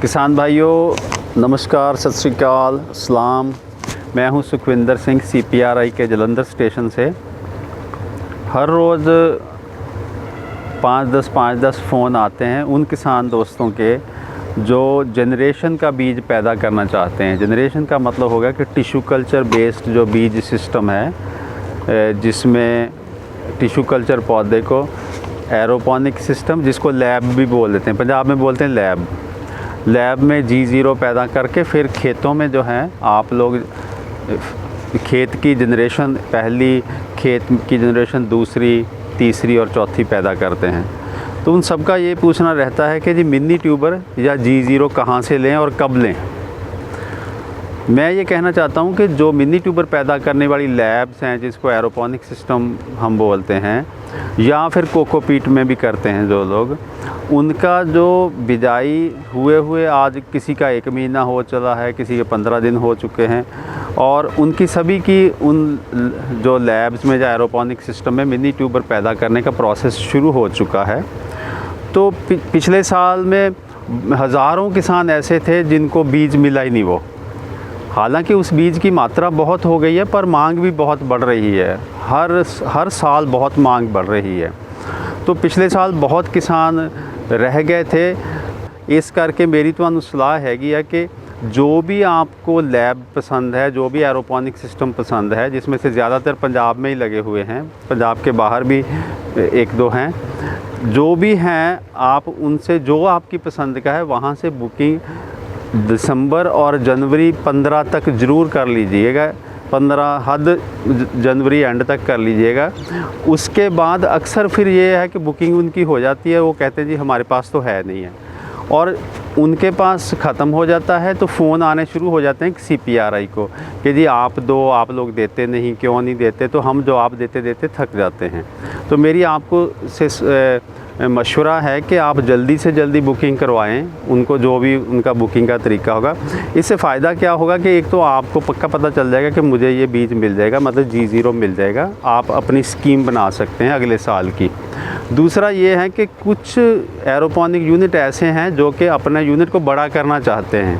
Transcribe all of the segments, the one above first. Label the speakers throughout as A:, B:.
A: किसान भाइयों नमस्कार, सत श्री अकाल, सलाम। मैं हूं सुखविंदर सिंह CPRI के जलंधर स्टेशन से। हर रोज़ 5-10 फ़ोन आते हैं उन किसान दोस्तों के जो जनरेशन का बीज पैदा करना चाहते हैं। जनरेशन का मतलब होगा कि टिश्यू कल्चर बेस्ड जो बीज सिस्टम है, जिसमें टिश्यू कल्चर पौधे को एरोपोनिक सिस्टम, जिसको लैब भी बोल देते हैं, पंजाब में बोलते हैं लैब में G0 पैदा करके फिर खेतों में जो है आप लोग खेत की जनरेशन, पहली खेत की जनरेशन, दूसरी, तीसरी और चौथी पैदा करते हैं। तो उन सब का ये पूछना रहता है कि जी मिनी ट्यूबर या G0 कहाँ से लें और कब लें। मैं ये कहना चाहता हूँ कि जो मिनी ट्यूबर पैदा करने वाली लैब्स हैं, जिसको एरोपोनिक सिस्टम हम बोलते हैं, या फिर कोकोपीट में भी करते हैं जो लोग, उनका जो बिजाई हुए आज किसी का 1 महीना हो चला है, किसी के 15 दिन हो चुके हैं, और उनकी सभी की उन जो लैब्स में या एरोपोनिक सिस्टम में मिनी ट्यूबर पैदा करने का प्रोसेस शुरू हो चुका है। तो पिछले साल में हज़ारों किसान ऐसे थे जिनको बीज मिला ही नहीं। वो हालांकि उस बीज की मात्रा बहुत हो गई है, पर मांग भी बहुत बढ़ रही है। हर साल बहुत मांग बढ़ रही है। तो पिछले साल बहुत किसान रह गए थे। इस करके मेरी तो सलाह हैगी है कि जो भी आपको लैब पसंद है, जो भी एरोपोनिक सिस्टम पसंद है, जिसमें से ज़्यादातर पंजाब में ही लगे हुए हैं, पंजाब के बाहर भी 1-2 हैं, जो भी हैं आप उनसे जो आपकी पसंद का है वहाँ से बुकिंग दिसंबर और जनवरी 15 तक ज़रूर कर लीजिएगा। 15 हद जनवरी एंड तक कर लीजिएगा। उसके बाद अक्सर फिर ये है कि बुकिंग उनकी हो जाती है, वो कहते हैं जी हमारे पास तो है नहीं है, और उनके पास ख़त्म हो जाता है तो फ़ोन आने शुरू हो जाते हैं CPRI को कि जी आप दो, आप लोग देते नहीं, क्यों नहीं देते। तो हम जवाब देते देते थक जाते हैं। तो मेरी आपको से मशवरा है कि आप जल्दी से जल्दी बुकिंग करवाएं उनको, जो भी उनका बुकिंग का तरीका होगा। इससे फ़ायदा क्या होगा कि एक तो आपको पक्का पता चल जाएगा कि मुझे ये बीज मिल जाएगा, मतलब G0 मिल जाएगा। आप अपनी स्कीम बना सकते हैं अगले साल की। दूसरा ये है कि कुछ एरोपोनिक यूनिट ऐसे हैं जो कि अपने यूनिट को बड़ा करना चाहते हैं।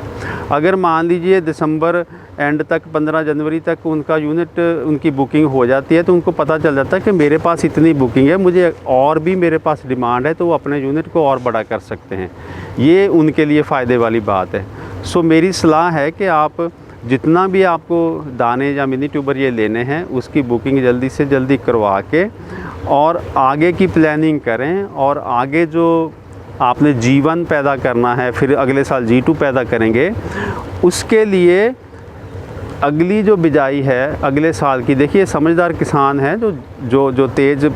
A: अगर मान लीजिए दिसंबर एंड तक, 15 जनवरी तक उनका यूनिट, उनकी बुकिंग हो जाती है, तो उनको पता चल जाता है कि मेरे पास इतनी बुकिंग है, मुझे और भी मेरे पास डिमांड है, तो वो अपने यूनिट को और बड़ा कर सकते हैं। ये उनके लिए फ़ायदे वाली बात है। सो मेरी सलाह है कि आप जितना भी आपको दाने या मिनी ट्यूबर ये लेने हैं, उसकी बुकिंग जल्दी से जल्दी करवा के और आगे की प्लानिंग करें। और आगे जो आपने G1 पैदा करना है, फिर अगले साल G2 पैदा करेंगे, उसके लिए अगली जो बिजाई है अगले साल की, देखिए समझदार किसान हैं, जो तेज़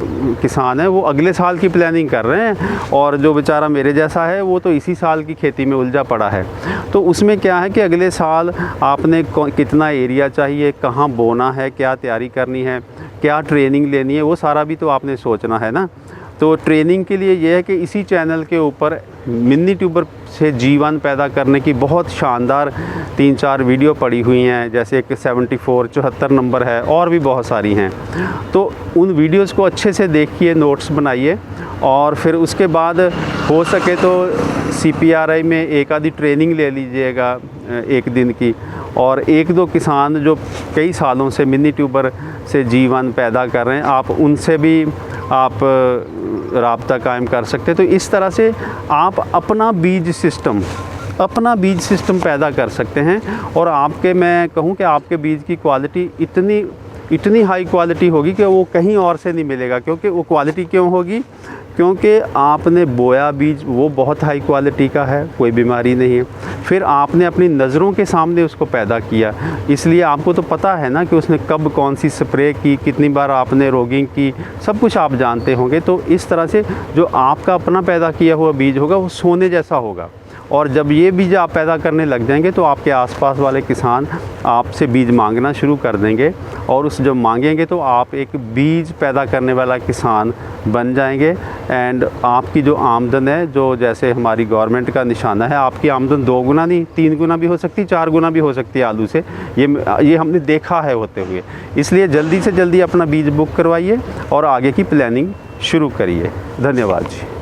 A: किसान हैं, वो अगले साल की प्लानिंग कर रहे हैं। और जो बेचारा मेरे जैसा है वो तो इसी साल की खेती में उलझा पड़ा है। तो उसमें क्या है कि अगले साल आपने कितना एरिया चाहिए, कहाँ बोना है, क्या तैयारी करनी है, क्या ट्रेनिंग लेनी है, वो सारा भी तो आपने सोचना है ना। तो ट्रेनिंग के लिए ये है कि इसी चैनल के ऊपर मिनी ट्यूबर से G1 पैदा करने की बहुत शानदार 3-4 वीडियो पड़ी हुई हैं। जैसे एक 74 नंबर है, और भी बहुत सारी हैं। तो उन वीडियोस को अच्छे से देखिए, नोट्स बनाइए, और फिर उसके बाद हो सके तो CPRI में एक आधी ट्रेनिंग ले लीजिएगा 1 दिन की। और 1-2 किसान जो कई सालों से मिनी ट्यूबर से G1 पैदा कर रहे हैं, आप उनसे भी आप राब्ता कायम कर सकते हैं। तो इस तरह से आप अपना बीज सिस्टम पैदा कर सकते हैं। और मैं कहूँ कि आपके बीज की क्वालिटी इतनी हाई क्वालिटी होगी कि वो कहीं और से नहीं मिलेगा। क्योंकि वो क्वालिटी क्यों होगी? क्योंकि आपने बोया बीज वो बहुत हाई क्वालिटी का है, कोई बीमारी नहीं है। फिर आपने अपनी नज़रों के सामने उसको पैदा किया, इसलिए आपको तो पता है ना कि उसने कब कौन सी स्प्रे की, कितनी बार आपने रोगिंग की, सब कुछ आप जानते होंगे। तो इस तरह से जो आपका अपना पैदा किया हुआ बीज होगा वो सोने जैसा होगा। और जब ये बीज आप पैदा करने लग जाएंगे तो आपके आसपास वाले किसान आपसे बीज मांगना शुरू कर देंगे, और उस जब मांगेंगे तो आप एक बीज पैदा करने वाला किसान बन जाएंगे। एंड आपकी जो आमदन है, जो जैसे हमारी गवर्नमेंट का निशाना है, आपकी आमदन 2 गुना नहीं 3 गुना भी हो सकती है, 4 गुना भी हो सकती है आलू से। ये हमने देखा है होते हुए। इसलिए जल्दी से जल्दी अपना बीज बुक करवाइए और आगे की प्लानिंग शुरू करिए। धन्यवाद जी।